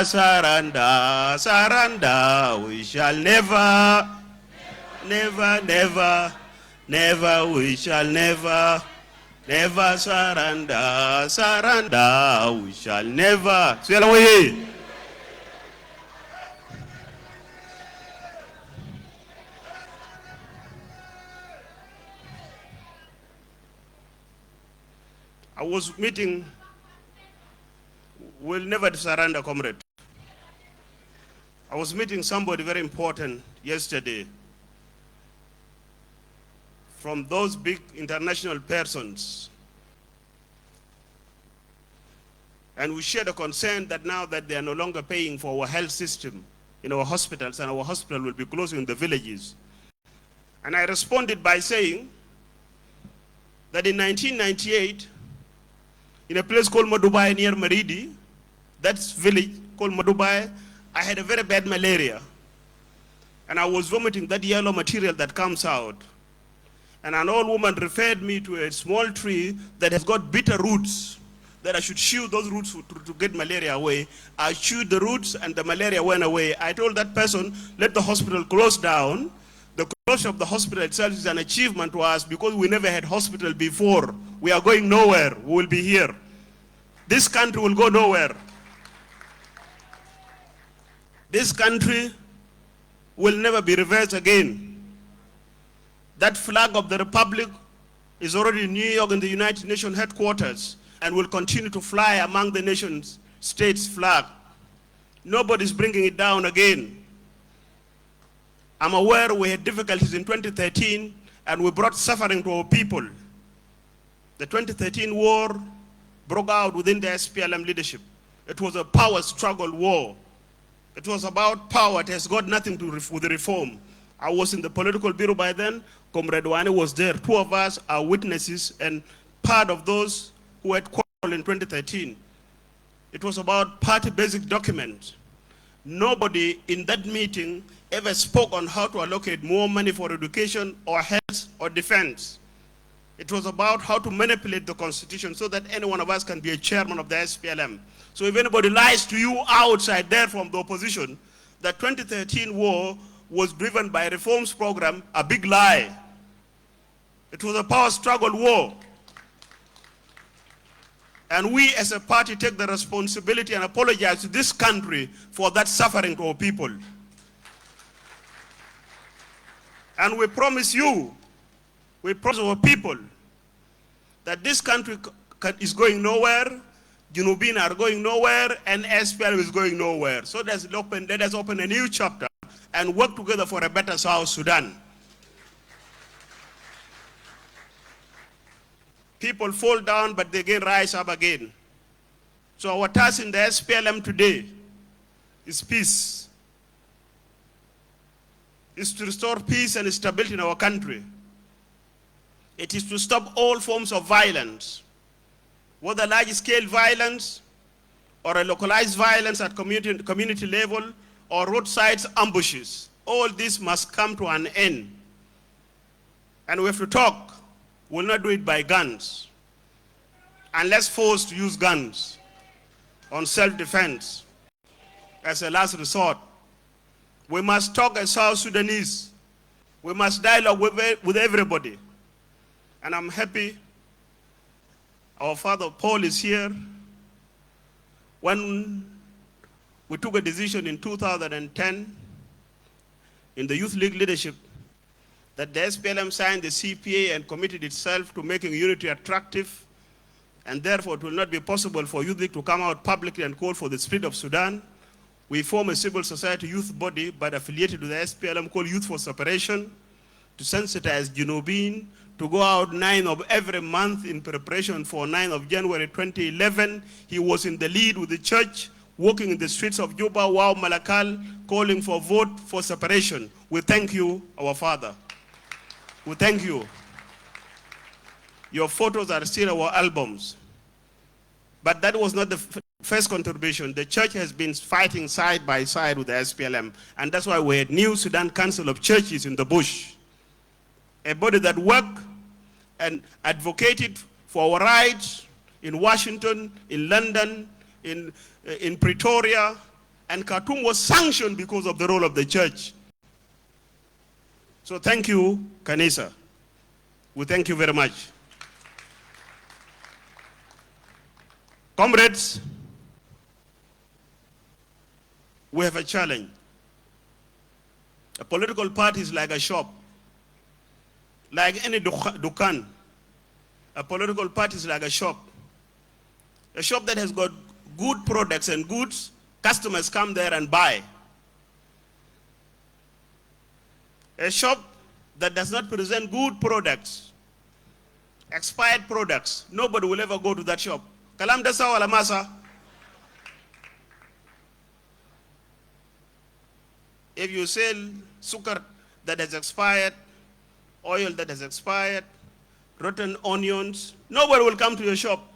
surrender, surrender, we shall never, never, never, never, we shall never, never surrender, surrender, we shall never. I was meeting, we'll never surrender, comrade. I was meeting somebody very important yesterday from those big international persons. And we shared a concern that now that they are no longer paying for our health system in our hospitals, and our hospital will be closing in the villages. And I responded by saying that in 1998, in a place called Madubai near Maridi, that's village called Madubai, I had a very bad malaria. And I was vomiting that yellow material that comes out. And an old woman referred me to a small tree that has got bitter roots, that I should chew those roots to get malaria away. I chewed the roots and the malaria went away. I told that person, let the hospital close down. The closure of the hospital itself is an achievement to us because we never had hospital before. We are going nowhere. We will be here. This country will go nowhere. This country will never be reversed again. That flag of the Republic is already in New York in the United Nations headquarters and will continue to fly among the nation states' flag. Nobody's bringing it down again. I'm aware we had difficulties in 2013 and we brought suffering to our people. The 2013 war broke out within the SPLM leadership. It was a power struggle war. It was about power. It has got nothing to do with the reform. I was in the political bureau by then. Comrade Wani was there. Two of us are witnesses and part of those who had quarreled in 2013. It was about party basic documents. Nobody in that meeting ever spoke on how to allocate more money for education or health or defense. It was about how to manipulate the constitution so that any one of us can be a chairman of the SPLM. So if anybody lies to you outside there from the opposition, the 2013 war was driven by a reforms program, a big lie. It was a power struggle war. And we as a party take the responsibility and apologize to this country for that suffering to our people. And we promise you, we promise our people that this country is going nowhere, Junubin are going nowhere, and SPLM is going nowhere. So let us open a new chapter and work together for a better South Sudan. People fall down, but they again rise up again. So our task in the SPLM today is peace. Is to restore peace and stability in our country. It is to stop all forms of violence, whether large-scale violence or a localized violence at community level or roadside ambushes. All this must come to an end. And we have to talk. We'll not do it by guns, unless forced to use guns on self-defense as a last resort. We must talk as South Sudanese. We must dialogue with everybody. And I'm happy our father Paul is here. When we took a decision in 2010 in the Youth League leadership that the SPLM signed the CPA and committed itself to making unity attractive, and therefore it will not be possible for Youth League to come out publicly and call for the split of Sudan. We form a civil society youth body but affiliated to the SPLM called Youth for Separation to sensitize Junubin to go out 9 of every month in preparation for 9 of January 2011. He was in the lead with the church, walking in the streets of Juba, Wau, Malakal, calling for vote for separation. We thank you, our father. We thank you. Your photos are still our albums. But that was not the first contribution. The church has been fighting side by side with the SPLM. And that's why we had New Sudan Council of Churches in the bush. A body that worked and advocated for our rights in Washington, in London, in Pretoria, And Khartoum was sanctioned because of the role of the church. So thank you, Kanisa. We thank you very much. Comrades, we have a challenge. A political party is like a shop. Like any dukan, a political party is like a shop. A shop that has got good products and goods, customers come there and buy. A shop that does not present good products, expired products, nobody will ever go to that shop. Kalam dasa wala masa. If you sell sukar that has expired, oil that has expired, rotten onions, nobody will come to your shop.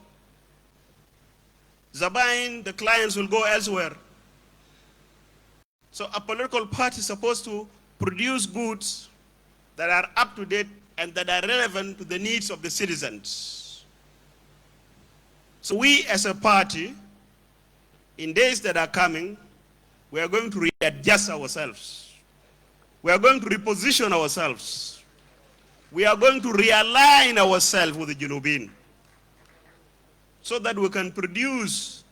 Zabain, the clients will go elsewhere. So a political party is supposed to produce goods that are up to date and that are relevant to the needs of the citizens. So we as a party, in days that are coming, we are going to readjust ourselves. We are going to reposition ourselves. We are going to realign ourselves with the Junubin so that we can produce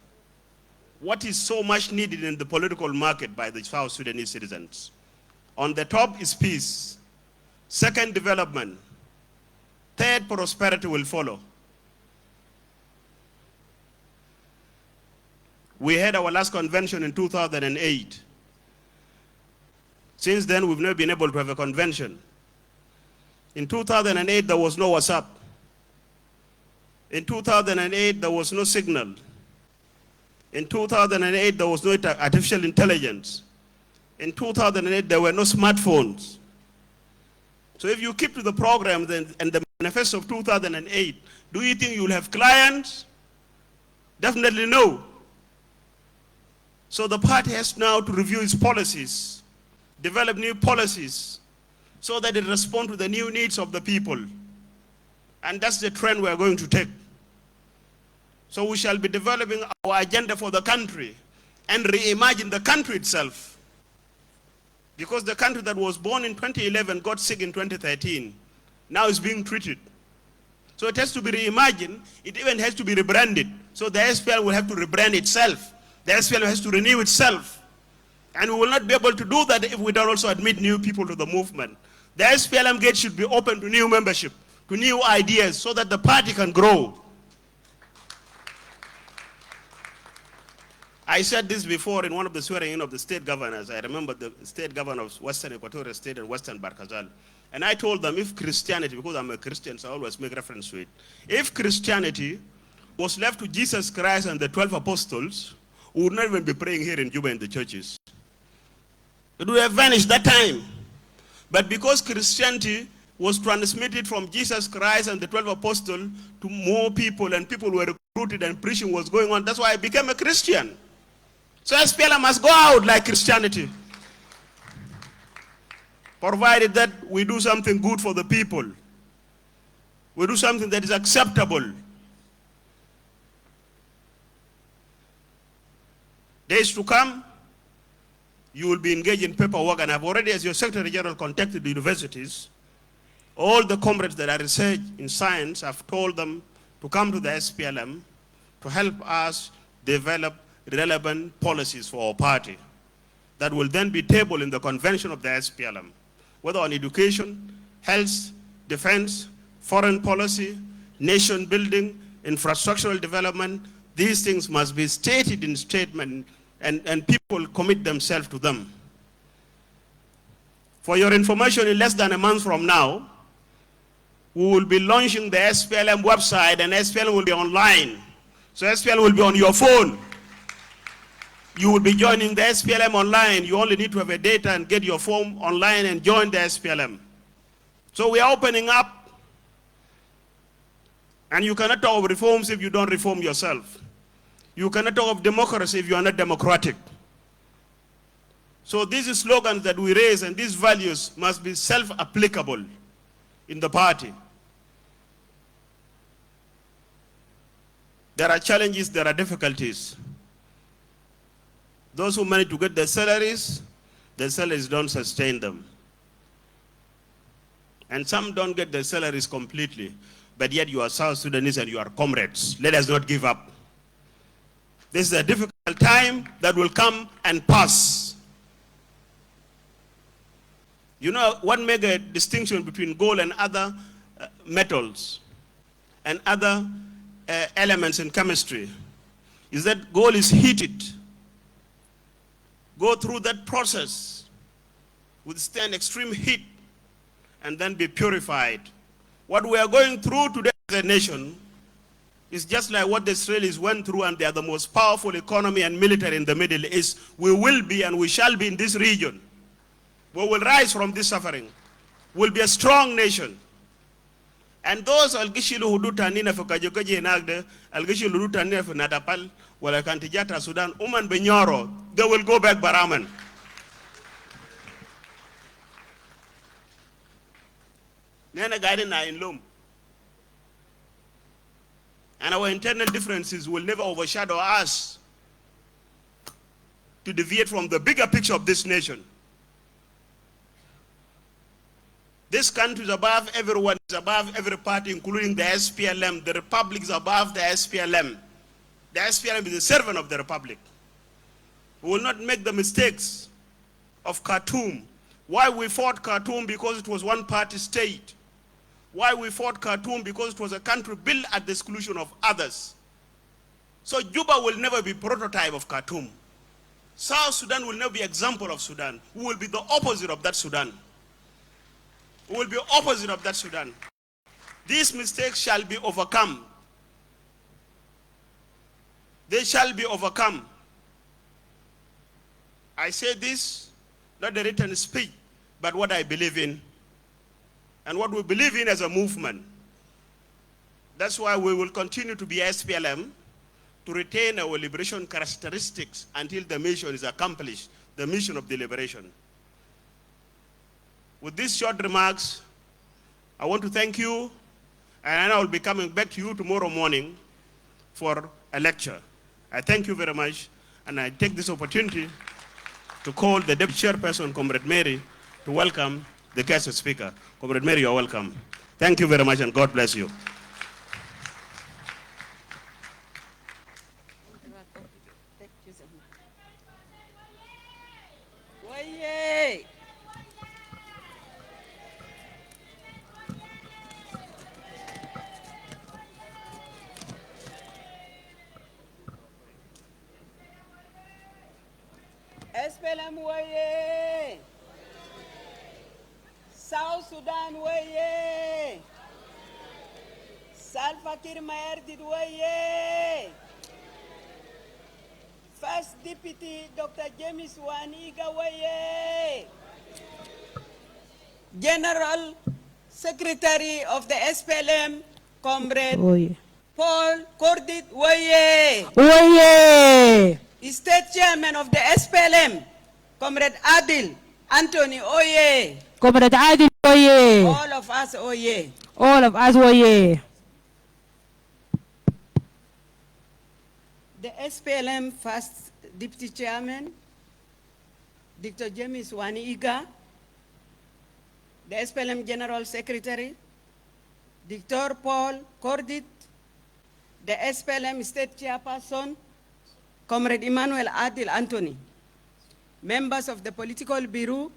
what is so much needed in the political market by the South Sudanese citizens. On the top is peace. Second, development. Third, prosperity will follow. We had our last convention in 2008. Since then, we've never been able to have a convention. In 2008, there was no WhatsApp. In 2008, there was no signal. In 2008, there was no artificial intelligence. In 2008, there were no smartphones. So if you keep to the program and the manifesto of 2008, do you think you'll have clients? Definitely no. So the party has now to review its policies, develop new policies, so that it responds to the new needs of the people. And that's the trend we are going to take. So we shall be developing our agenda for the country and reimagine the country itself. Because the country that was born in 2011 got sick in 2013, now is being treated. So it has to be reimagined, it even has to be rebranded. So the SPL will have to rebrand itself. The SPLM has to renew itself. And we will not be able to do that if we don't also admit new people to the movement. The SPLM gate should be open to new membership, to new ideas, so that the party can grow. I said this before in one of the swearing-in of the state governors. I remember the state governor of Western Equatorial State and Western Barkazal. And I told them if Christianity, because I'm a Christian, so I always make reference to it. If Christianity was left to Jesus Christ and the 12 apostles, we would not even be praying here in Juba in the churches. It would have vanished that time. But because Christianity was transmitted from Jesus Christ and the 12 apostles to more people, and people were recruited and preaching was going on, that's why I became a Christian. So SPLM must go out like Christianity, provided that we do something good for the people. We do something that is acceptable. Days to come, you will be engaged in paperwork, and I've already, as your Secretary General, contacted the universities. All the comrades that are research in science, I've told them to come to the SPLM to help us develop relevant policies for our party that will then be tabled in the convention of the SPLM, whether on education, health, defense, foreign policy, nation building, infrastructural development. These things must be stated in statement, and people commit themselves to them. For your information, in less than a month from now, we will be launching the SPLM website, and SPLM will be online. So SPLM will be on your phone. You will be joining the SPLM online. You only need to have a data and get your form online and join the SPLM. So we are opening up, and you cannot talk of reforms if you don't reform yourself. You cannot talk of democracy if you are not democratic. So these slogans that we raise and these values must be self-applicable in the party. There are challenges, there are difficulties. Those who manage to get their salaries don't sustain them. And some don't get their salaries completely, but yet you are South Sudanese and you are comrades. Let us not give up. This is a difficult time that will come and pass. You know what makes a distinction between gold and other metals and other elements in chemistry is that gold is heated, go through that process, withstand extreme heat, and then be purified. What we are going through today as a nation is just like what the Israelis went through, and they are the most powerful economy and military in the Middle East. We will be and we shall be in this region. We will rise from this suffering. We'll be a strong nation. And those algishilu huduta nina fukajokaje nagde, algishilu huduta nina fu nadapal, wala kantijata Sudan, uman benyoro, they will go back Baraman. Nena guiding na in loom. And our internal differences will never overshadow us to deviate from the bigger picture of this nation. This country is above everyone, is above every party, including the SPLM. The Republic is above the SPLM. The SPLM is the servant of the Republic. We will not make the mistakes of Khartoum. Why we fought Khartoum? Because it was one-party state. Why we fought Khartoum? Because it was a country built at the exclusion of others. So Juba will never be prototype of Khartoum. South Sudan will never be example of Sudan. We will be the opposite of that Sudan. We will be opposite of that Sudan. These mistakes shall be overcome. They shall be overcome. I say this, not the written speech, but what I believe in, and what we believe in as a movement. That's why we will continue to be SPLM, to retain our liberation characteristics until the mission is accomplished, the mission of the liberation. With these short remarks, I want to thank you, and I will be coming back to you tomorrow morning for a lecture. I thank you very much, and I take this opportunity to call the Deputy Chairperson, Comrade Mary, to welcome the guest speaker. Comrade Mary, you're welcome. Thank you very much, and God bless you. SPLM waye, South Sudan waye, Salva Kiir Mayardit waye, First Deputy Dr. James Waniga waye, General Secretary of the SPLM, Comrade Paul Kordit waye. Oye! State Chairman of the SPLM, Comrade Adil Anthony Oye. Comrade Adil Oye! All of us Oye. All of us Oye! The SPLM First Deputy Chairman, Dr. James Waniga, the SPLM General Secretary, Dr. Paul Kordit, the SPLM State Chairperson, Comrade Emmanuel Adil Anthony, members of the Political Bureau,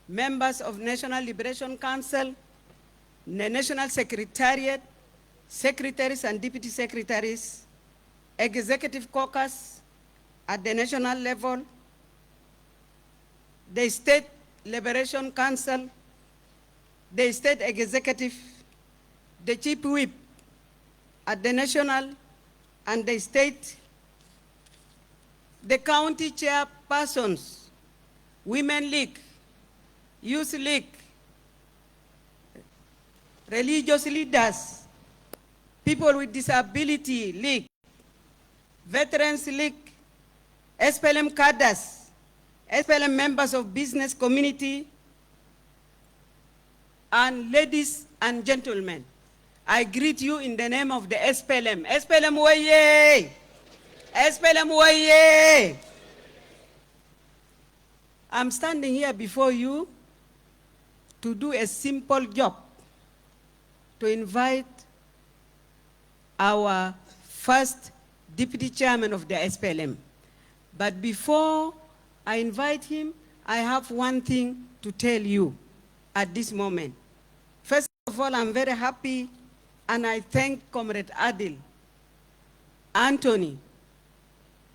members of National Liberation Council, the National Secretariat, secretaries and deputy secretaries, executive caucus at the national level, the State Liberation Council, the State Executive, the Chief Whip at the national and the state, the county chairpersons, Women League, Youth League, religious leaders, people with disability league, Veterans League, SPLM cadres, SPLM members of business community, and ladies and gentlemen, I greet you in the name of the SPLM. SPLM waye! SPLM waye! I'm standing here before you to do a simple job, to invite our first deputy chairman of the SPLM. But before I invite him, I have one thing to tell you at this moment. First of all, I'm very happy, and I thank Comrade Adil, Anthony,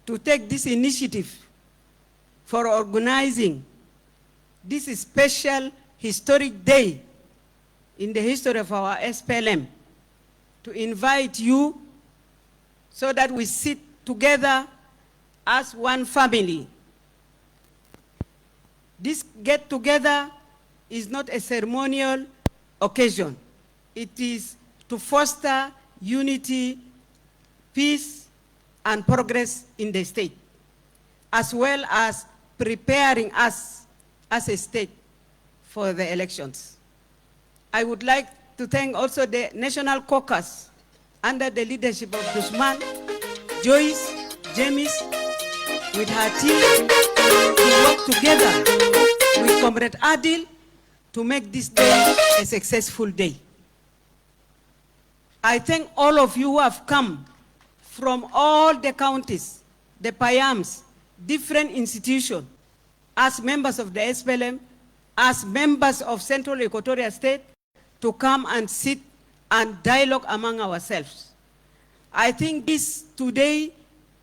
to take this initiative for organizing this special historic day in the history of our SPLM, to invite you so that we sit together as one family. This get-together is not a ceremonial occasion. It is to foster unity, peace, and progress in the state, as well as preparing us as a state for the elections. I would like to thank also the National Caucus under the leadership of Dusman, Joyce, James, with her team, to work together with Comrade Adil to make this day a successful day. I thank all of you who have come from all the counties, the PAYAMs, different institutions, as members of the SPLM, as members of Central Equatorial State, to come and sit and dialogue among ourselves. I think this today,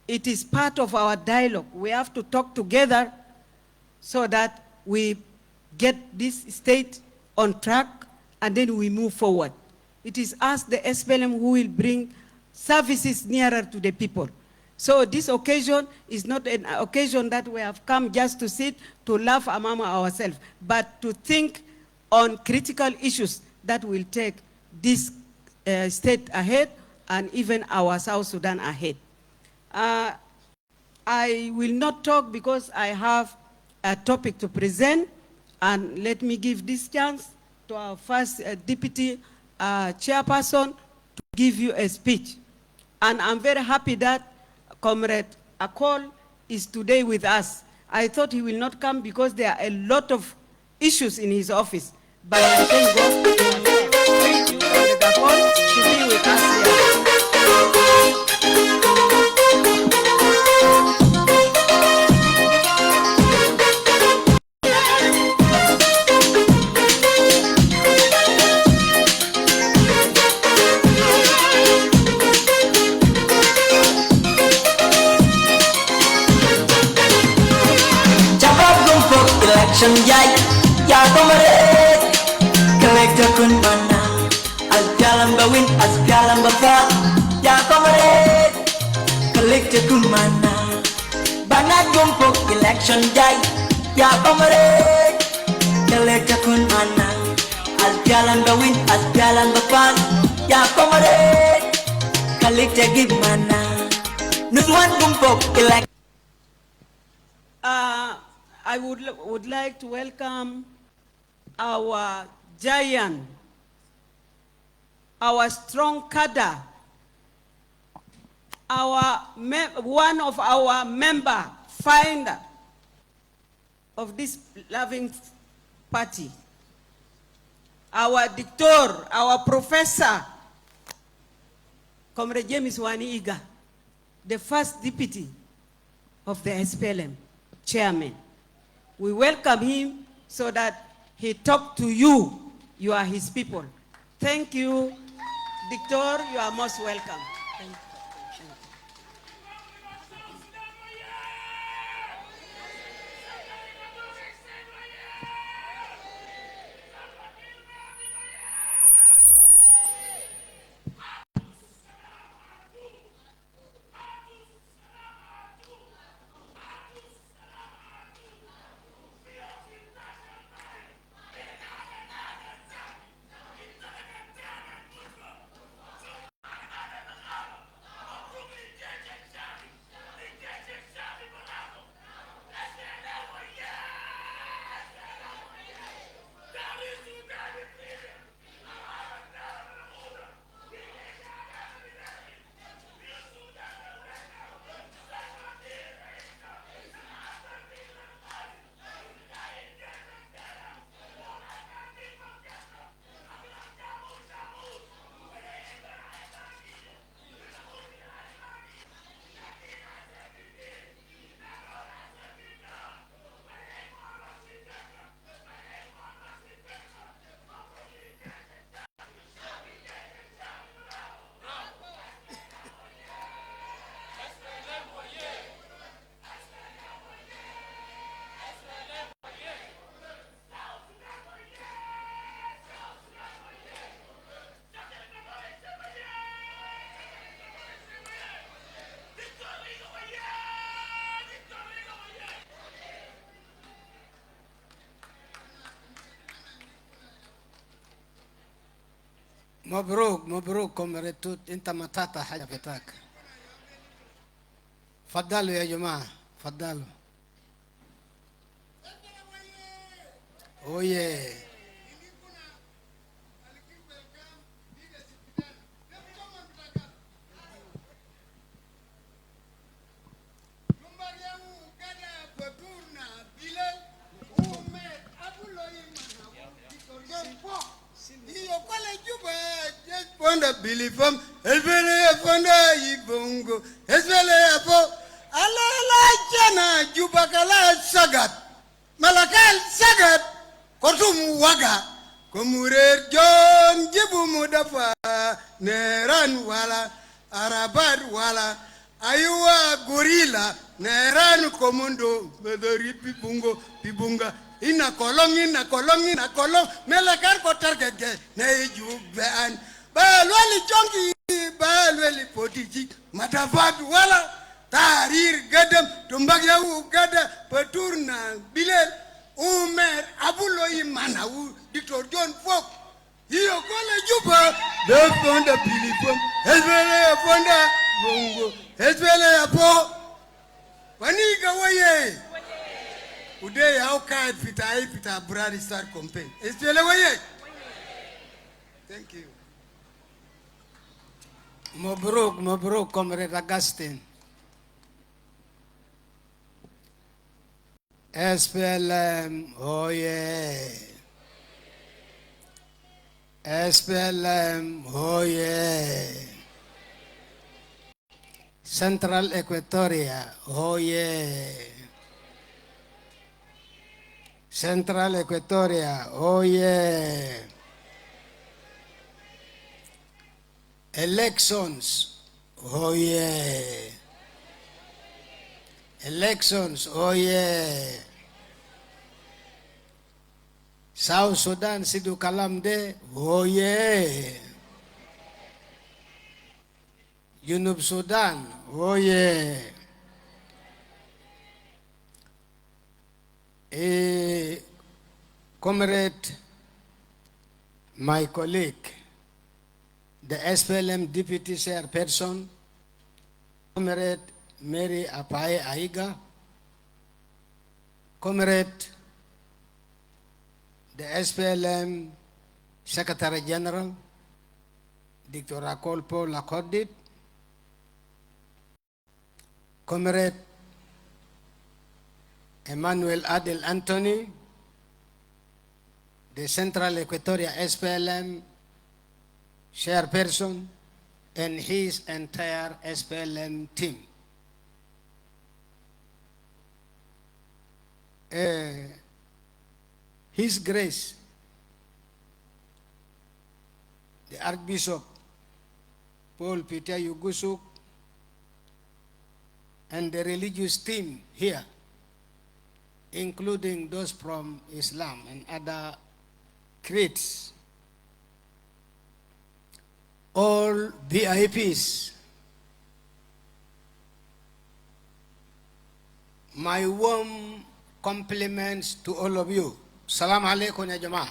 it is part of our dialogue. We have to talk together so that we get this state on track and then we move forward. It is us, the SPLM, who will bring services nearer to the people. So this occasion is not an occasion that we have come just to sit, to laugh among ourselves, but to think on critical issues that will take this state ahead and even our South Sudan ahead. I will not talk because I have a topic to present, and let me give this chance to our first deputy chairperson to give you a speech. And I'm very happy that Comrade Akol is today with us. I thought he will not come because there are a lot of issues in his office, but I thank God. Thank you, Comrade Akol, to be with us here. Election jay ya comrade collector kun mana as jalan bawin as jalan bafa ya comrade collector kun mana banat gumpok election jay ya comrade collector kun mana as jalan bawin as jalan bafa ya comrade collector gimana nuswan gumpok election. I would like to welcome our giant, our strong cadre, one of our member, founder of this loving party, our doctor, our professor, Comrade James Wani Iga, the first deputy of the SPLM chairman. We welcome him so that he talk to you. You are his people. Thank you, Doctor. You are most welcome. Thank you. مبروك مبروك كومريتوت انت متاتا حاجه بتاعك. فضلوا يا جماعه فضلوا. اوه Fonda bilifam, espele fonda ibongo, espele apo, ala jana jubakala sagat, malakal sagat, kotum waga, komurer John jibu mudafa, neran wala, arabat wala, ayuwa gorila, neran komundo, bedori pibunga, ina kolong, melakar kotar keke, ne juban. Balweli jonki, balweli potiji, matafat wala, tarir gadam, tumbagya gada, peturna, bilel, umer, abulo imana, Dr. John Fok, hiyo kole juba, defonda bilipom, espele fonda bongo, espele apo, waniga waye, ude how kai pita brady start campaign, espele waye. Thank you. مبروك مبروك كومريد أغسطين. SPLM oh yeah. SPLM oh yeah. Central Equatoria oh yeah. Central Equatoria oh yeah. Elections, oh yeah. Elections, oh yeah. South Sudan, Sidu Kalamde, oh yeah. Junub Sudan, oh yeah. Comrade, my colleague, the SPLM Deputy Chairperson, Comrade Mary Apai Aiga, Comrade, the SPLM Secretary General, Dr. Akol Paul Kordit, Comrade Emmanuel Adel Anthony, the Central Equatoria SPLM Chairperson, and his entire SPLM team. His Grace, the Archbishop Paul Peter Yugusuk, and the religious team here, including those from Islam and other creeds, all VIPs, my warm compliments to all of you. Salam alaikum ya Jama'ah.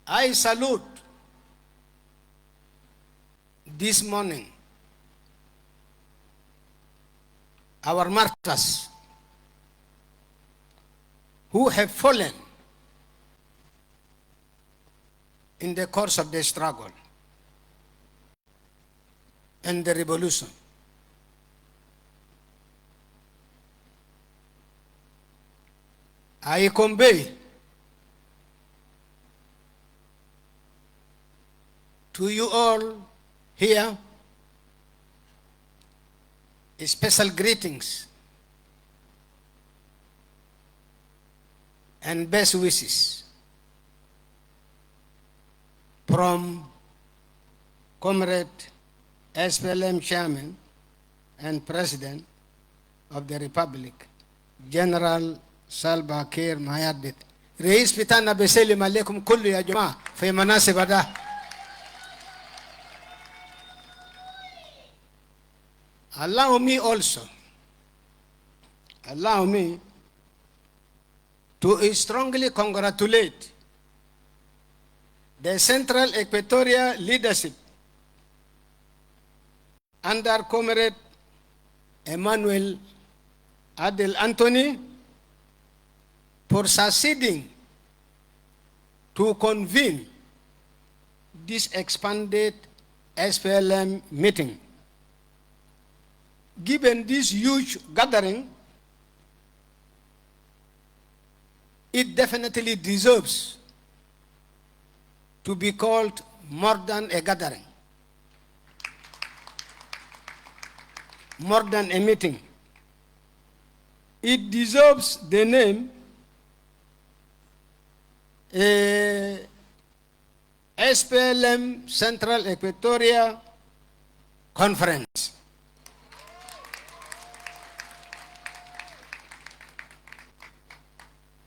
I salute this morning our martyrs who have fallen in the course of the struggle and the revolution. I convey to you all here special greetings and best wishes from Comrade SPLM Chairman and President of the Republic, General Salva Kiir Mayardit. Reis Pitana Beselim Alaikum Kullu ya Jamaah fi manasib da. Allow me to strongly congratulate the Central Equatoria leadership under Comrade Emmanuel Adel Anthony for succeeding to convene this expanded SPLM meeting. Given this huge gathering, it definitely deserves to be called more than a gathering, more than a meeting. It deserves the name SPLM Central Equatoria Conference.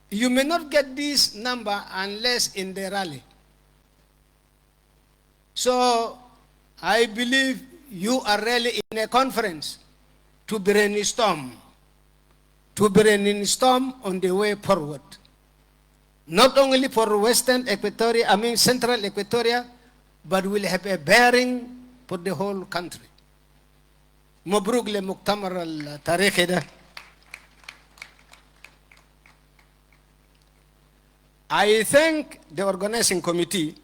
You may not get this number unless in the rally. So I believe you are really in a conference to brainstorm on the way forward. Not only for Western Equatoria, Central Equatoria, but will have a bearing for the whole country. Mabruk le muktamar al-tarikhi da. I thank the organizing committee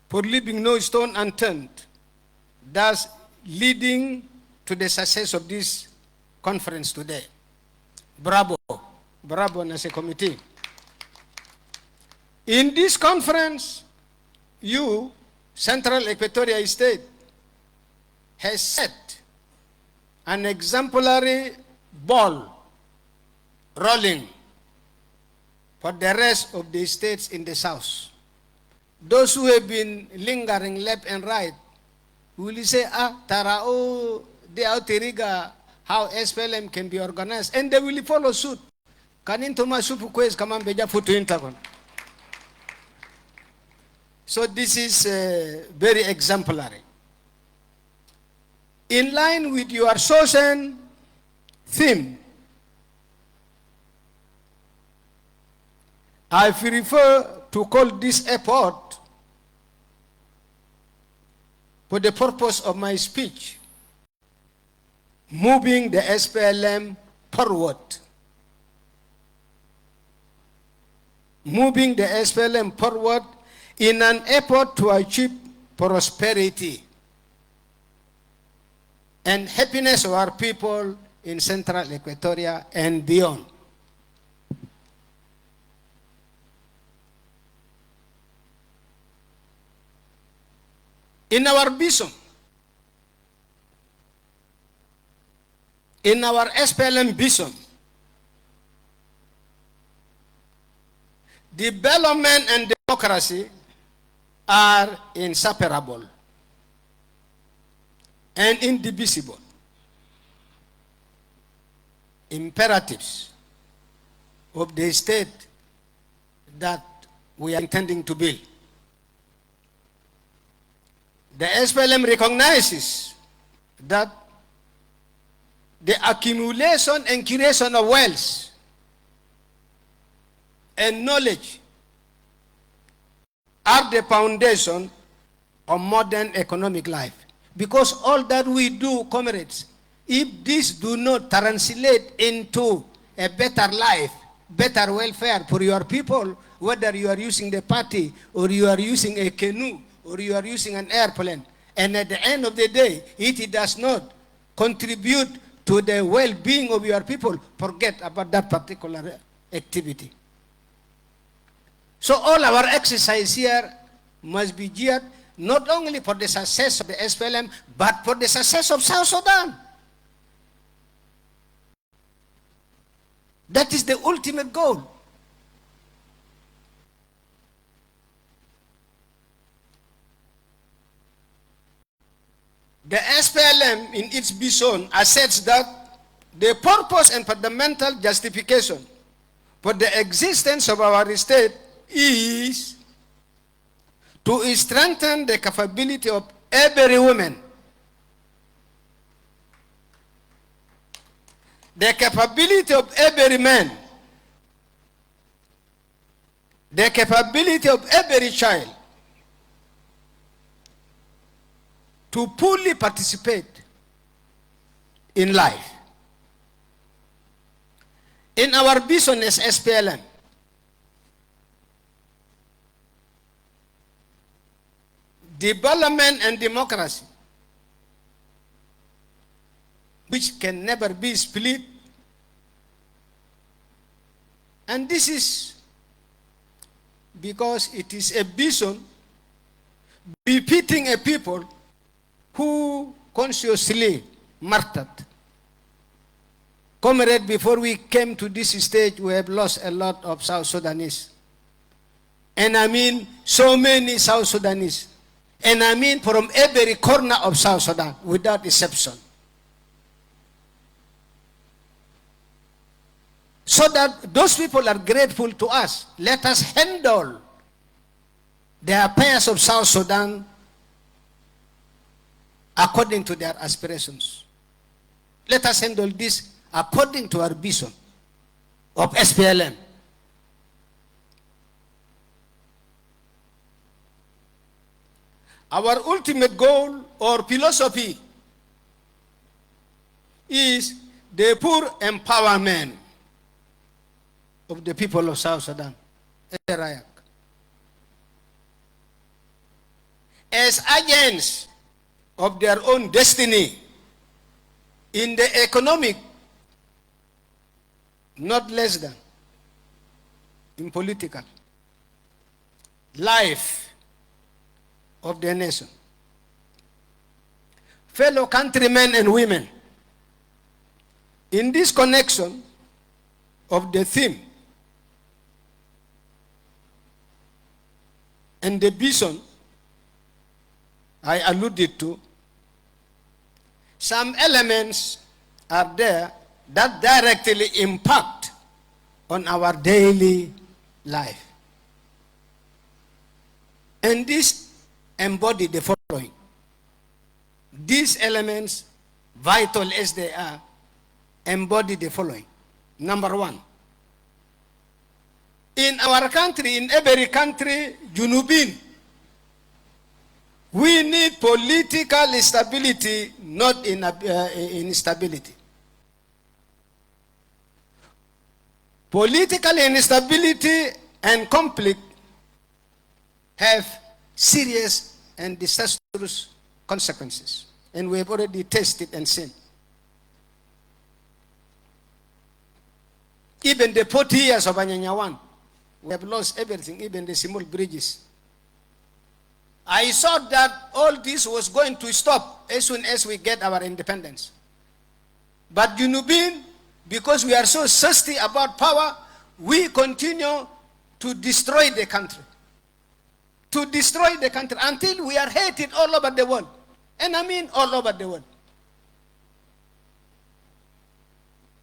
for leaving no stone unturned, thus leading to the success of this conference today. Bravo. Bravo, Nase Committee. In this conference, you, Central Equatoria State, has set an exemplary ball rolling for the rest of the states in the south. Those who have been lingering left and right will say, tarao de autiriga how SPLM can be organized, and they will follow suit. Kaninto masupu kwez kaman beja futu intakon. So this is very exemplary. In line with your chosen theme, I prefer to call this effort, for the purpose of my speech, moving the SPLM forward. Moving the SPLM forward in an effort to achieve prosperity and happiness of our people in Central Equatoria and beyond. In our vision, in our SPLM vision, development and democracy are inseparable and indivisible imperatives of the state that we are intending to build. The SPLM recognizes that the accumulation and creation of wealth and knowledge are the foundation of modern economic life. Because all that we do, comrades, if this do not translate into a better life, better welfare for your people, whether you are using the party or you are using a canoe or you are using an airplane, and at the end of the day, it does not contribute to the well-being of your people, forget about that particular activity. So all our exercise here must be geared not only for the success of the SPLM, but for the success of South Sudan. That is the ultimate goal. The SPLM in its vision asserts that the purpose and fundamental justification for the existence of our state is to strengthen the capability of every woman, the capability of every man, the capability of every child to fully participate in life. In our vision as SPLM, development and democracy, which can never be split. And this is because it is a vision befitting a people who consciously martyred. Comrade, before we came to this stage, we have lost a lot of South Sudanese. And I mean so many South Sudanese. And I mean from every corner of South Sudan, without exception. So that those people are grateful to us. Let us handle the affairs of South Sudan according to their aspirations. Let us handle this according to our vision of SPLM. Our ultimate goal or philosophy is the poor empowerment of the people of South Sudan. As agents of their own destiny in the economic, not less than, in political life of the nation. Fellow countrymen and women, in this connection of the theme and the vision I alluded to, some elements are there that directly impact on our daily life. And this embody the following. These elements, vital as they are, embody the following. Number one, in our country, in every country, Junubin, we need political stability, not instability. Political instability and conflict have serious and disastrous consequences, and we have already tasted and seen. Even the 40 years of Anyanyawan, we have lost everything, even the small bridges. I thought that all this was going to stop as soon as we get our independence. But Junubin, because we are so thirsty about power, we continue to destroy the country. To destroy the country until we are hated all over the world. And I mean all over the world.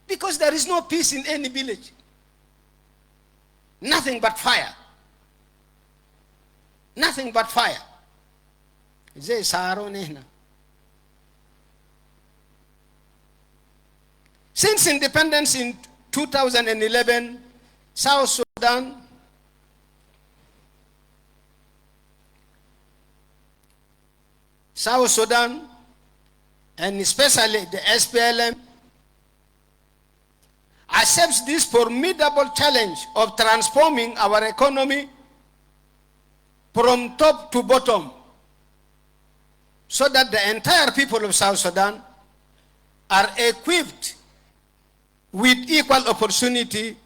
Because there is no peace in any village. Nothing but fire. Nothing but fire. Since independence in 2011, South Sudan, and especially the SPLM, accepts this formidable challenge of transforming our economy from top to bottom, so that the entire people of South Sudan are equipped with equal opportunity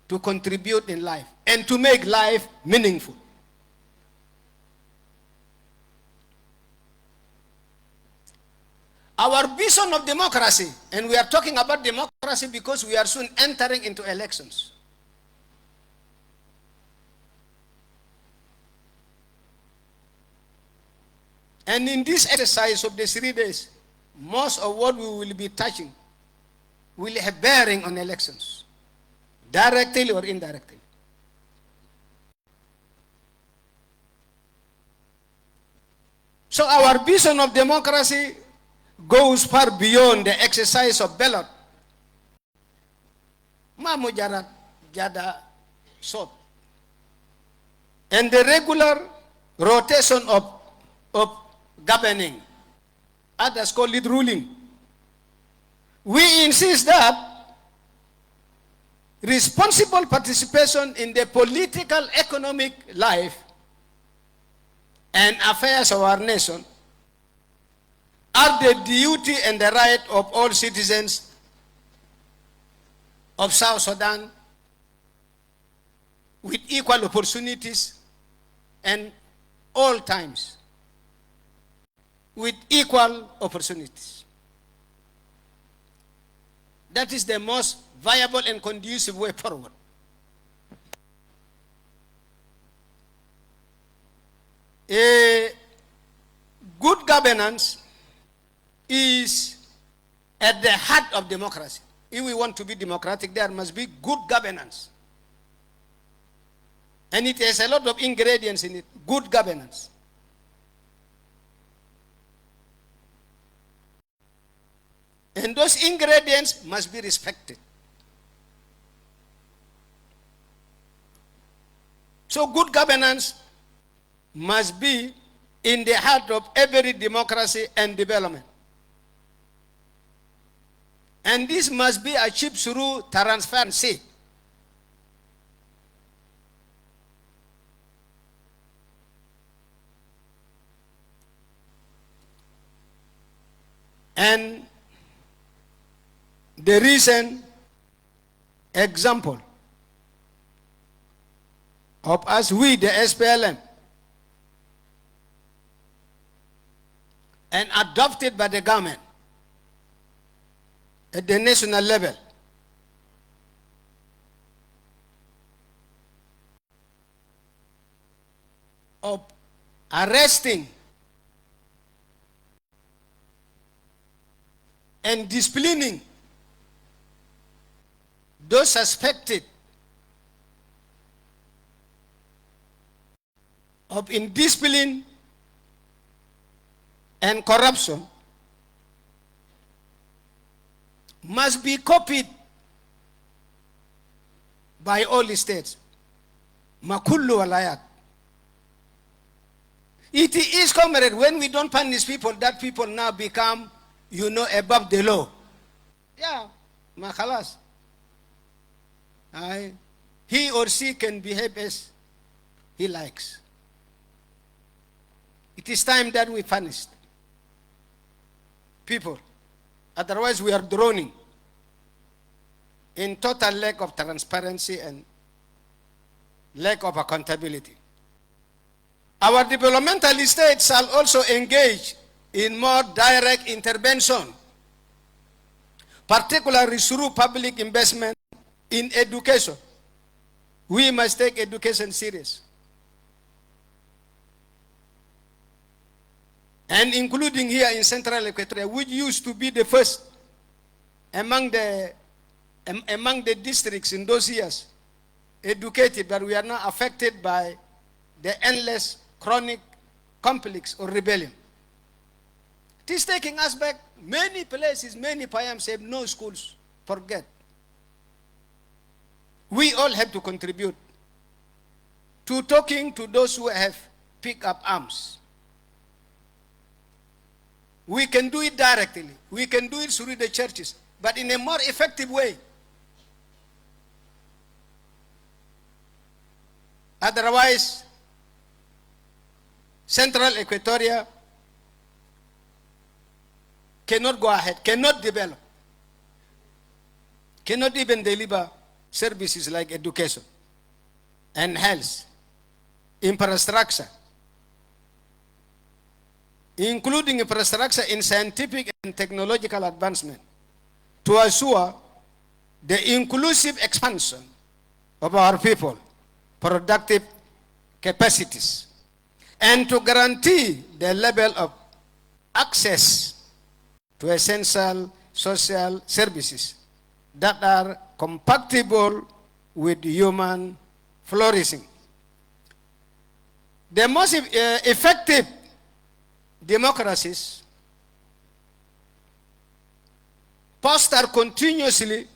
to contribute in life and to make life meaningful. Our vision of democracy, and we are talking about democracy because we are soon entering into elections. And in this exercise of the 3 days, most of what we will be touching will have bearing on elections, directly or indirectly. So our vision of democracy goes far beyond the exercise of ballot. Ma mujarad jada sot. and the regular rotation of governing. Others call it ruling. We insist that responsible participation in the political, economic life and affairs of our nation are the duty and the right of all citizens of South Sudan with equal opportunities and all times with equal opportunities. That is the most viable and conducive way forward. A good governance is at the heart of democracy. If we want to be democratic, there must be good governance. And it has a lot of ingredients in it. Good governance. And those ingredients must be respected. So good governance must be in the heart of every democracy and development. And this must be achieved through transparency. And the recent example of us, we, the SPLM, and adopted by the government at the national level, of arresting and disciplining those suspected of indiscipline and corruption must be copied by all states. Makullu walayat. It is, comrade, when we don't punish people, that people now become, above the law. Yeah, makalas. He or she can behave as he likes. It is time that we punish people. Otherwise, we are drowning in total lack of transparency and lack of accountability. Our developmental states shall also engage in more direct intervention, particularly through public investment in education. We must take education serious. And including here in Central Equatoria, which used to be the first among the districts in those years educated, but we are now affected by the endless chronic conflicts or rebellion. It is taking us back. Many places, many Payams have no schools. Forget. We all have to contribute to talking to those who have picked up arms. We can do it directly. We can do it through the churches, but in a more effective way. Otherwise, Central Equatoria cannot go ahead, cannot develop, cannot even deliver services like education and health, infrastructure, including infrastructure in scientific and technological advancement, to assure the inclusive expansion of our people, productive capacities, and to guarantee the level of access to essential social services that are compatible with human flourishing. The most effective democracies foster continuously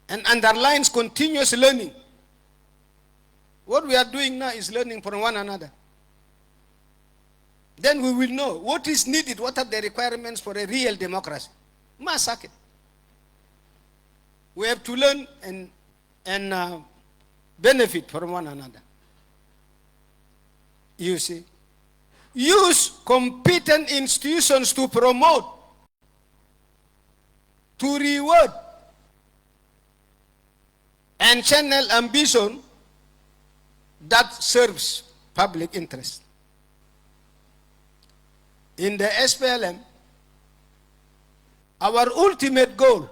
and underlines continuous learning What we are doing now is learning from one another. Then we will know what is needed, what are the requirements for a real democracy. Massacre. We have to learn and benefit from one another. You see. Use competent institutions to promote, to reward, and channel ambition that serves public interest. In the SPLM, our ultimate goal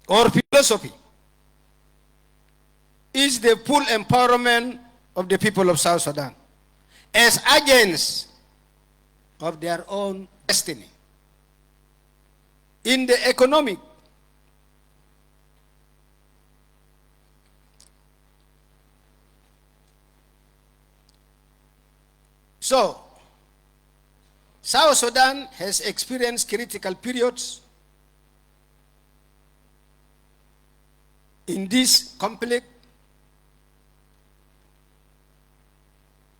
or philosophy is the full empowerment of the people of South Sudan as agents of their own destiny. In the economic, so South Sudan has experienced critical periods in this conflict,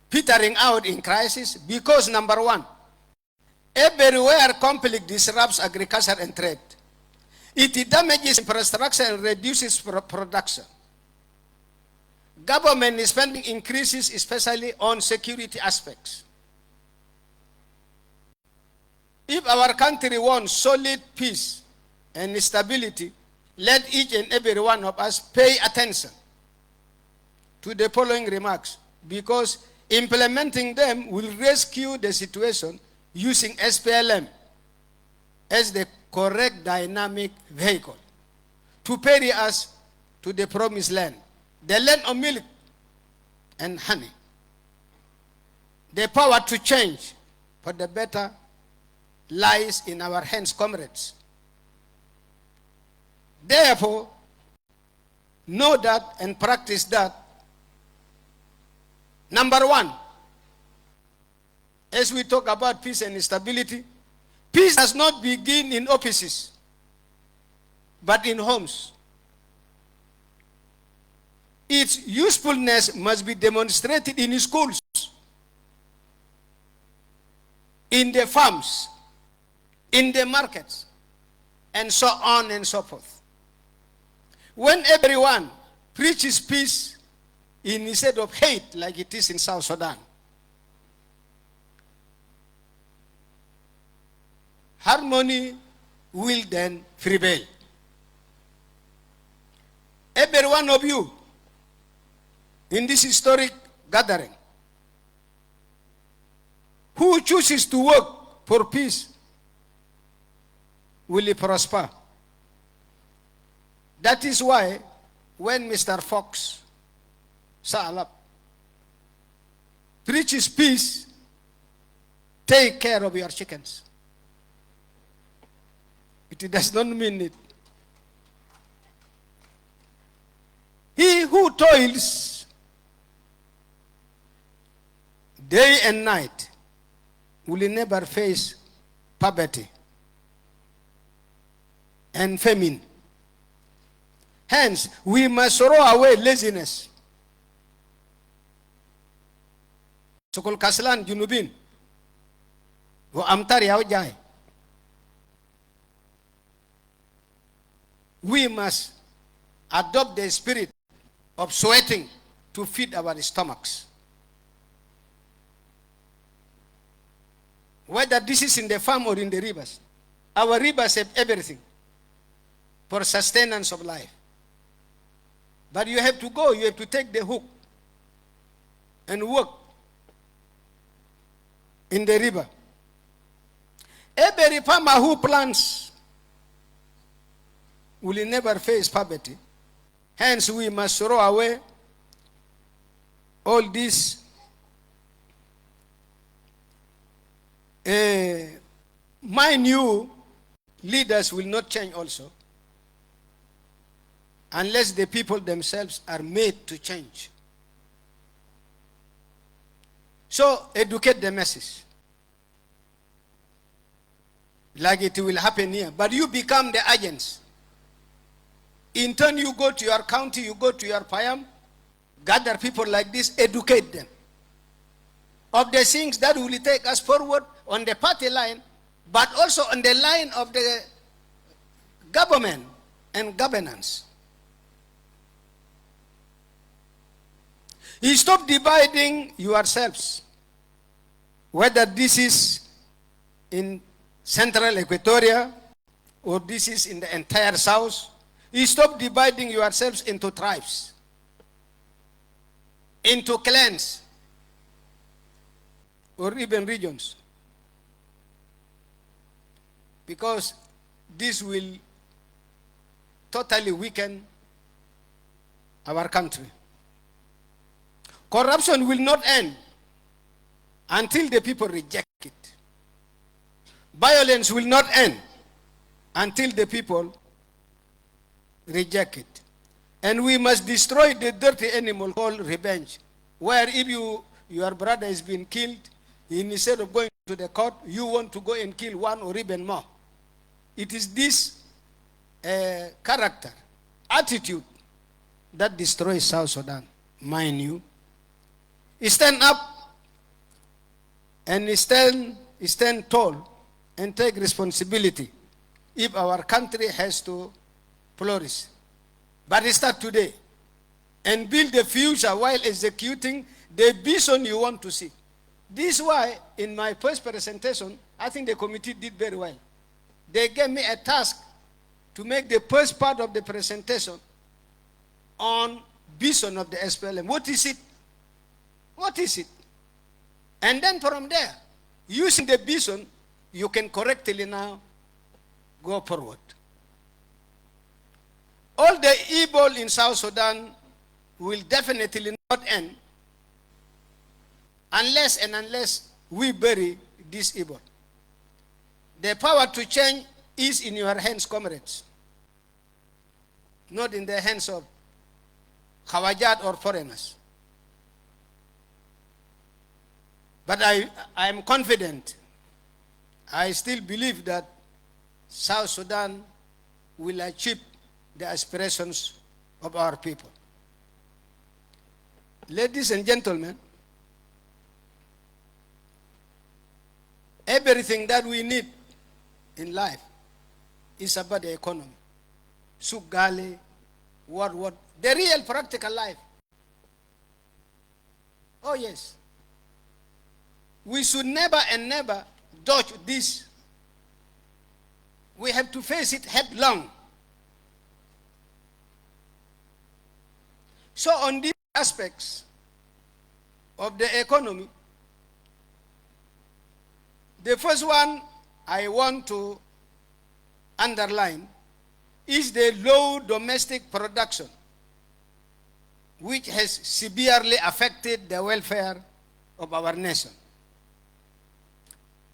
petering out in crisis because, number one, everywhere conflict disrupts agriculture and trade. It damages infrastructure and reduces production. Government spending increases, especially on security aspects. If our country wants solid peace and stability, let each and every one of us pay attention to the following remarks, because implementing them will rescue the situation using SPLM as the correct dynamic vehicle to carry us to the promised land, the land of milk and honey. The power to change for the better lies in our hands, comrades. Therefore, know that and practice that. Number one, as we talk about peace and stability, peace does not begin in offices, but in homes. Its usefulness must be demonstrated in schools, in the farms, in the markets, and so on and so forth. When everyone preaches peace instead of hate, like it is in South Sudan, harmony will then prevail. Every one of you in this historic gathering who chooses to work for peace will prosper. That is why when Mr. Fox Salap preaches peace, take care of your chickens. It does not mean it. He who toils day and night will never face poverty and famine. Hence, we must throw away laziness. Sukul kaslan junubin, wo amtar yaw jai. We must adopt the spirit of sweating to feed our stomachs. Whether this is in the farm or in the rivers, our rivers have everything for sustenance of life. But you have to go, you have to take the hook and work in the river. Every farmer who plants will never face poverty. Hence, we must throw away all these mind you, leaders will not change also unless the people themselves are made to change. So, educate the masses. Like it will happen here. But you become the agents. In turn, you go to your county, you go to your Payam, gather people like this, educate them of the things that will take us forward on the party line, but also on the line of the government and governance. You stop dividing yourselves, whether this is in central Equatoria or this is in the entire South. You stop dividing yourselves into tribes, into clans, or even regions, because this will totally weaken our country. Corruption will not end until the people reject it. Violence will not end until the people reject it. And we must destroy the dirty animal called revenge, where if your brother has been killed, instead of going to the court, you want to go and kill one or even more. It is this character, attitude that destroys South Sudan. Mind you, stand up and stand tall and take responsibility if our country has to flourish. But start today and build the future while executing the vision you want to see. This is why in my first presentation, I think the committee did very well. They gave me a task to make the first part of the presentation on vision of the SPLM. What is it? What is it? And then from there, using the vision, you can correctly now go forward. All the evil in South Sudan will definitely not end unless we bury this evil. The power to change is in your hands, comrades, not in the hands of Khawajat or foreigners. But I am confident, I still believe that South Sudan will achieve the aspirations of our people. Ladies and gentlemen, everything that we need in life is about the economy. Sugali, what, the real practical life. Oh yes. We should never and never dodge this. We have to face it headlong. So on these aspects of the economy, the first one I want to underline is the low domestic production, which has severely affected the welfare of our nation.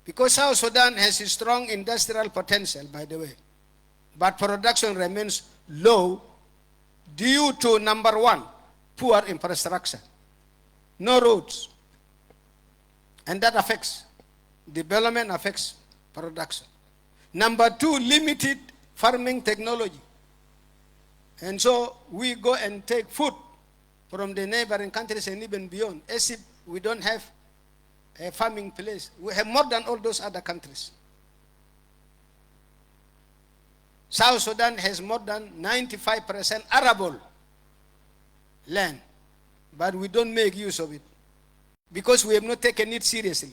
Because South Sudan has a strong industrial potential, by the way, but production remains low due to, number one, poor infrastructure, no roads, and that affects development, affects production. Number two, limited farming technology. And so we go and take food from the neighboring countries and even beyond, as if we don't have a farming place. We have more than all those other countries. South Sudan has more than 95% arable land, but we don't make use of it because we have not taken it seriously.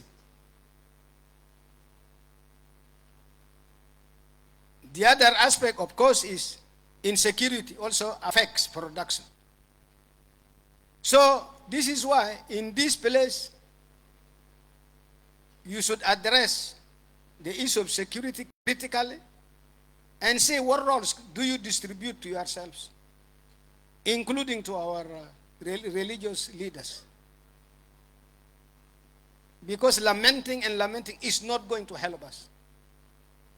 The other aspect, of course, is insecurity also affects production. So this is why in this place you should address the issue of security critically and see what roles do you distribute to yourselves, including to our religious leaders. Because lamenting is not going to help us.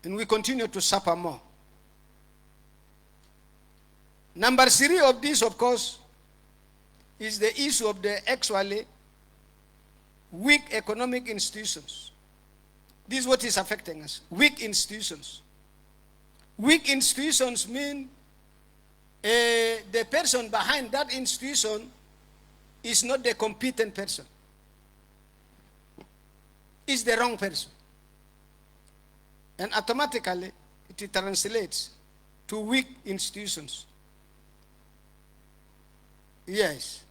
And we continue to suffer more. Number three of this, of course, is the issue of the actually weak economic institutions. This is what is affecting us. Weak institutions. Weak institutions mean the person behind that institution is not the competent person. It's the wrong person. And automatically, it translates to weak institutions. Yes.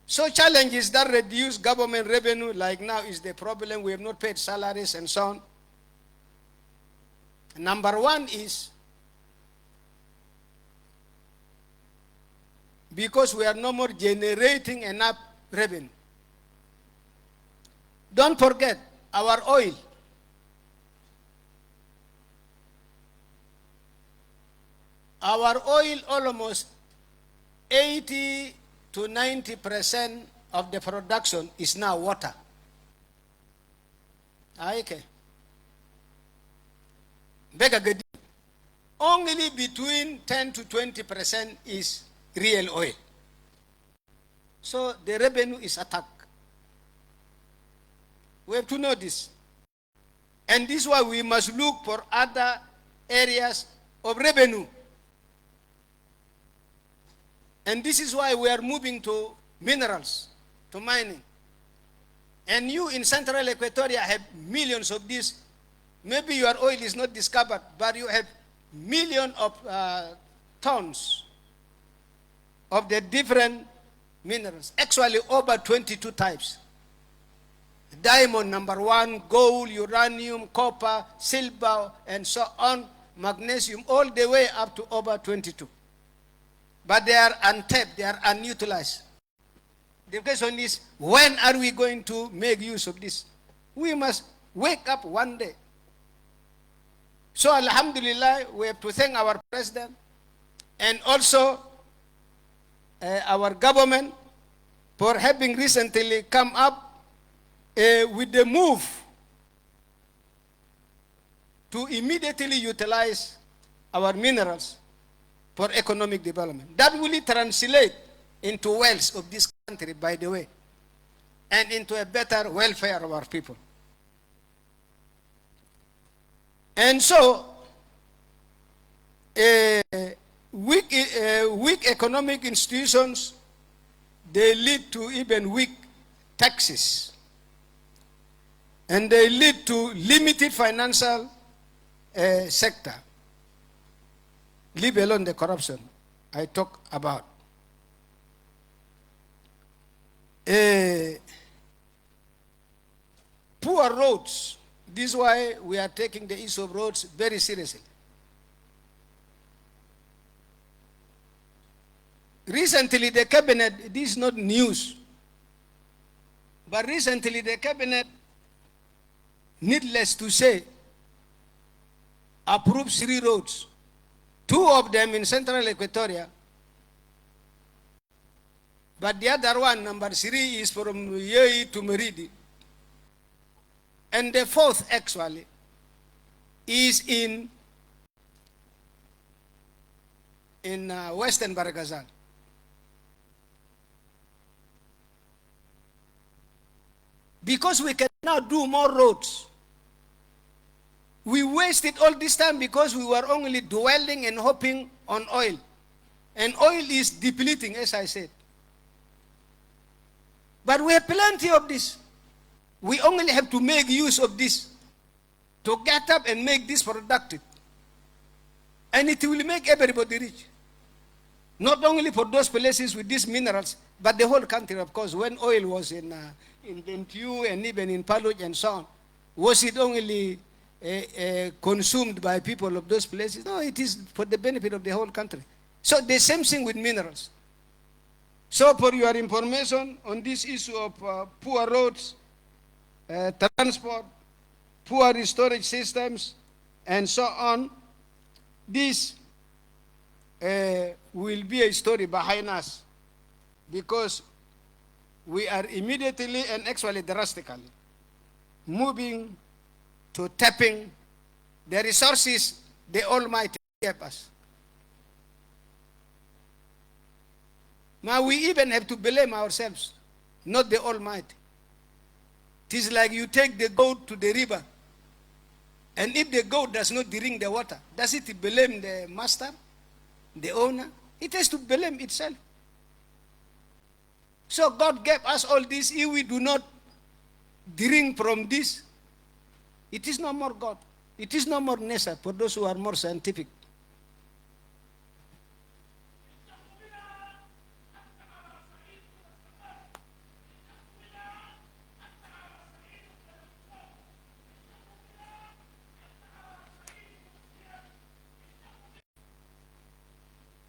So challenges that reduce government revenue, like now is the problem. We have not paid salaries and so on. Number one is because we are no more generating enough revenue. Don't forget our oil. Our oil, almost 80 to 90% of the production is now water. Okay. Only between 10 to 20% is real oil. So the revenue is attacked. We have to know this. And this is why we must look for other areas of revenue. And this is why we are moving to minerals, to mining. And you in Central Equatoria have millions of these. Maybe your oil is not discovered, but you have millions of tons of the different minerals. Actually, over 22 types. Diamond, number one, gold, uranium, copper, silver, and so on, magnesium, all the way up to over 22. But they are untapped, they are unutilized. The question is, when are we going to make use of this? We must wake up one day. So alhamdulillah, we have to thank our president and also our government for having recently come up with the move to immediately utilize our minerals for economic development. That will translate into wealth of this country, by the way, and into a better welfare of our people. And so, weak economic institutions, they lead to even weak taxes. And they lead to limited financial sector. Leave alone the corruption I talk about. Poor roads. This is why we are taking the issue of roads very seriously. Recently, the cabinet, this is not news, but recently the cabinet, needless to say, approved 3 roads. 2 of them in Central Equatoria, but the other one, number 3, is from Yei to Meridi. And the 4th, actually, is in Western Baragazal. Because we can now do more roads. We wasted all this time because we were only dwelling and hoping on oil. And oil is depleting, as I said. But we have plenty of this. We only have to make use of this to get up and make this productive. And it will make everybody rich. Not only for those places with these minerals, but the whole country, of course. When oil was in Bentiu and even in Paluj and so on, was it only consumed by people of those places? No, it is for the benefit of the whole country. So the same thing with minerals. So for your information on this issue of poor roads, transport, poor storage systems, and so on, this will be a story behind us, because we are immediately and actually drastically moving to tapping the resources the Almighty gave us. Now we even have to blame ourselves, not the Almighty. It is like you take the goat to the river, and if the goat does not drink the water, does it blame the master, the owner? It has to blame itself. So God gave us all this. If we do not drink from this, it is no more God. It is no more nature for those who are more scientific.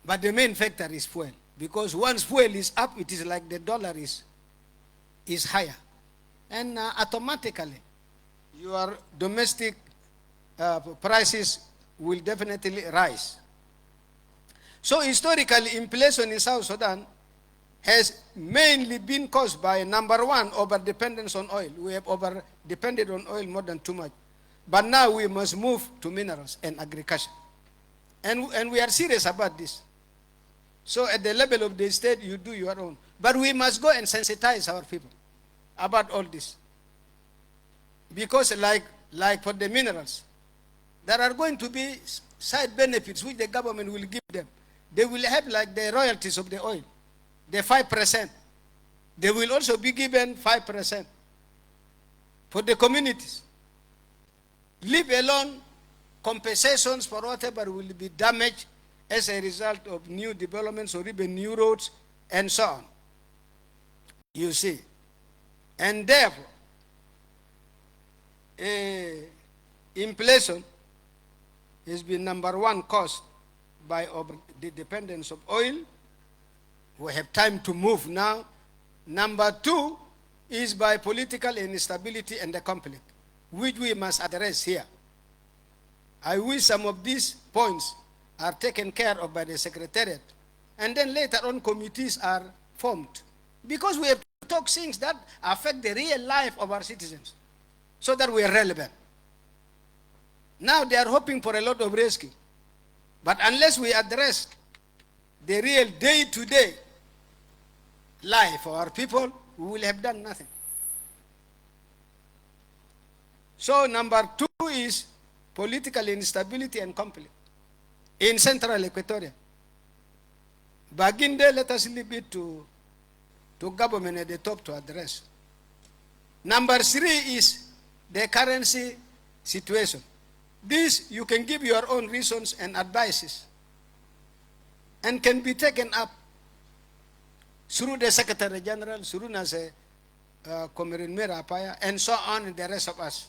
But the main factor is fuel. Because once fuel is up, it is like the dollar is higher. And automatically, your domestic prices will definitely rise. So historically, inflation in South Sudan has mainly been caused by, number one, over-dependence on oil. We have over-depended on oil more than too much. But now we must move to minerals and agriculture. And we are serious about this. So at the level of the state, you do your own. But we must go and sensitize our people about all this. Because like for the minerals, there are going to be side benefits which the government will give them. They will have like the royalties of the oil, the 5%. They will also be given 5% for the communities. Leave alone compensations for whatever will be damaged as a result of new developments or even new roads and so on. You see. And therefore, inflation has been number one caused by the dependence of oil. We have time to move now. Number two is by political instability and the conflict, which we must address here. I wish some of these points are taken care of by the Secretariat, and then later on committees are formed. Because we have to talk things that affect the real life of our citizens, so that we are relevant. Now they are hoping for a lot of rescue. But unless we address the real day-to-day life of our people, we will have done nothing. So number two is political instability and conflict in central Equatoria. Begin there, let us leave it to government at the top to address. Number three is the currency situation. This, you can give your own reasons and advices, and can be taken up through the Secretary General, through Nase Comrade Mera Apaya, and so on, and the rest of us.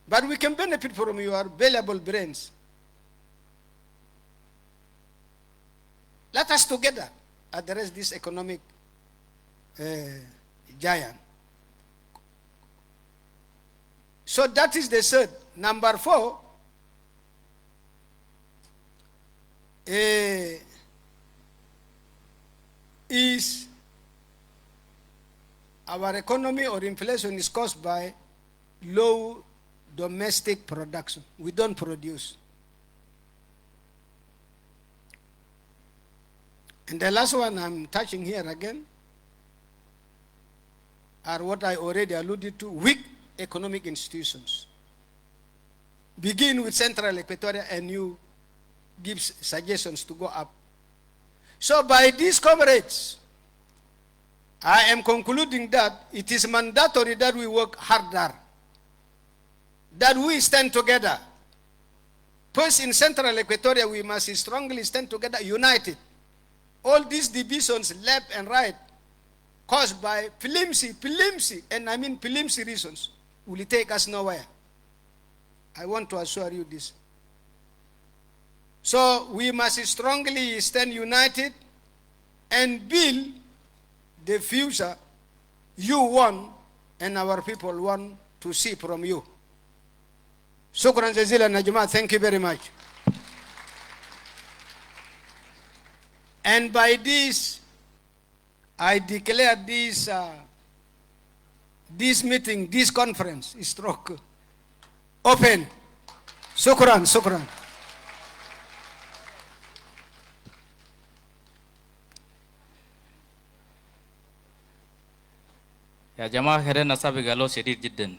But we can benefit from your valuable brains. Let us together address this economic giant. So that is the third. Number four, is our economy or inflation is caused by low domestic production. We don't produce. And the last one I'm touching here again are what I already alluded to, weak economic institutions. Begin with Central Equatoria and you give suggestions to go up. So by these comrades, I am concluding that it is mandatory that we work harder, that we stand together. First, in Central Equatoria, we must strongly stand together, united. All these divisions, left and right, caused by flimsy, and I mean flimsy reasons, will take us nowhere. I want to assure you this. So we must strongly stand united and build the future you want and our people want to see from you. Shukran jazilan Najma, thank you very much. And by this, I declare this meeting, this conference, stroke open. Shukran, shukran. يا جماعة خيرنا سابق قالوا شديد جدا.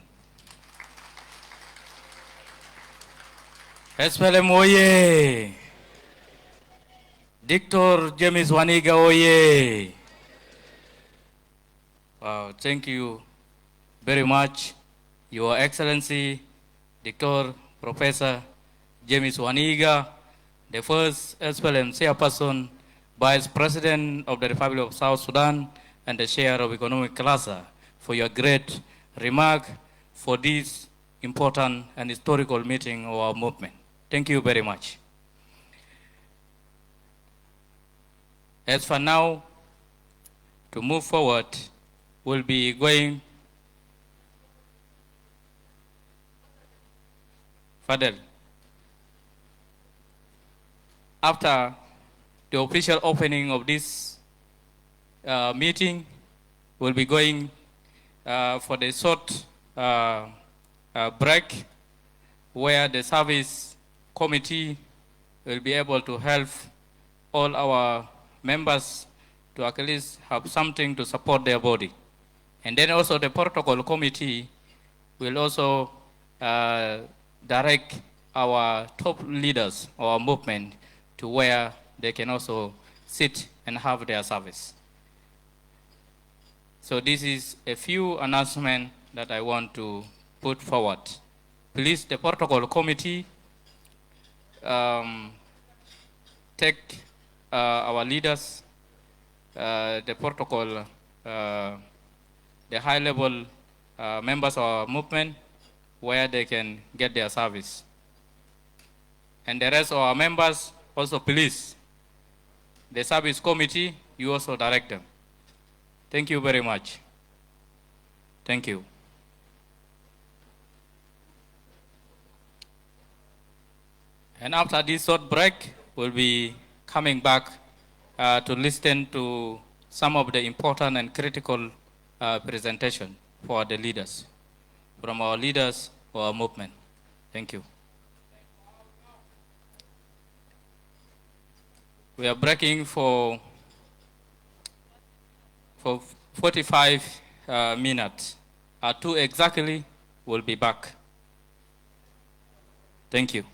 SPLM oye. Dr. James Waniga oye. Thank you very much, Your Excellency, Dr. Professor James Waniga, the first SPLM chairperson, Vice President of the Republic of South Sudan, and the Chair of Economic Cluster, for your great remark for this important and historical meeting of our movement. Thank you very much. As for now, to move forward, we'll be going further. After the official opening of this meeting, we'll be going for the short break where the service committee will be able to help all our members to at least have something to support their body. And then also the protocol committee will also direct our top leaders of our movement to where they can also sit and have their service. So this is a few announcements that I want to put forward. Please, the protocol committee, take our leaders, the protocol, the high-level members of our movement, where they can get their service. And the rest of our members, also please, the service committee, you also direct them. Thank you very much. Thank you. And after this short break, we'll be coming back to listen to some of the important and critical presentation for the leaders, from our leaders for our movement. Thank you. We are breaking for 45 minutes. At 2 exactly, we'll be back. Thank you.